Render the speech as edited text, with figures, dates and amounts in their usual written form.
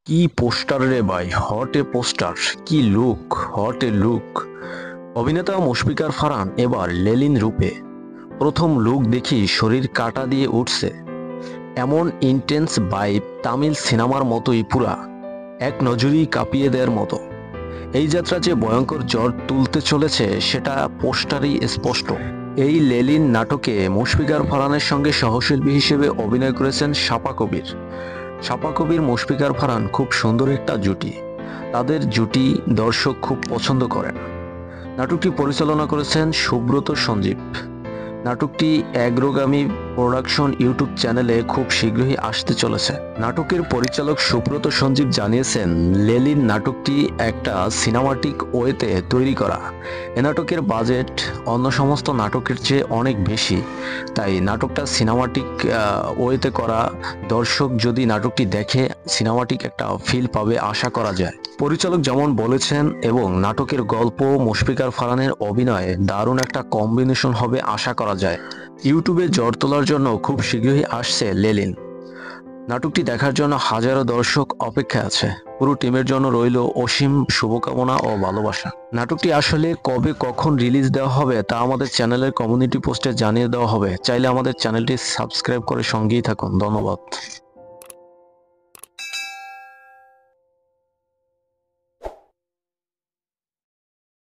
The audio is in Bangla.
কি পোস্টার রে ভাই, হট এ পোস্টার। কি লুক, হট এ লুক। অভিনেতা মুশফিকার ফারহান এবার লেলিন রূপে। প্রথম লুক দেখি শরীর কাটা দিয়ে উঠছে। এমন ইন্টেন্স ভাইব তামিল সিনেমার মতোই পুরা, এক নজরেই কাঁপিয়ে দেওয়ার মতো। এই যাত্রা যে ভয়ঙ্কর ঝড় তুলতে চলেছে সেটা পোস্টারেই স্পষ্ট। এই লেলিন নাটকে মুশফিকার ফারহানের সঙ্গে সহশিল্পী হিসেবে অভিনয় করেছেন শাপা কবির। শাপা কবির মুশফিকার ফারহান খুব সুন্দর একটা জুটি। তাদের জুটি দর্শক খুব পছন্দ করেন। নাটকটি পরিচালনা করেছেন সুব্রত সঞ্জীব। নাটকটি অ্যাগ্রোগামী প্রোডাকশন ইউটিউব চ্যানেলে খুব শীঘ্রই আসতে চলেছে। নাটকের পরিচালক সুব্রত সঞ্জীব জানিয়েছেন, লেলিন নাটকটি একটা সিনেমাটিক ওয়েতে তৈরি করা। এ নাটকের বাজেট অন্য সমস্ত নাটকের চেয়ে অনেক বেশি, তাই নাটকটা সিনেমাটিক ওয়েতে করা। দর্শক যদি নাটকটি দেখে সিনেমাটিক একটা ফিল পাবে আশা করা যায়। পরিচালক যেমন বলেছেন, এবং নাটকের গল্প মুশফিকার ফারহানের অভিনয়ে দারুণ একটা কম্বিনেশন হবে আশা করা যায়। ইউটিউবে ঝড় তোলার জন্য খুব শীঘ্রই আসছে লেলিন। নাটকটি দেখার জন্য হাজারো দর্শক অপেক্ষায় আছে। পুরো টিমের জন্য রইল অসীম শুভকামনা ও ভালোবাসা। নাটকটি আসলে কবে কখন রিলিজ দেওয়া হবে তা আমাদের চ্যানেলের কমিউনিটি পোস্টে জানিয়ে দেওয়া হবে। চাইলে আমাদের চ্যানেলটি সাবস্ক্রাইব করে সঙ্গেই থাকুন। ধন্যবাদ।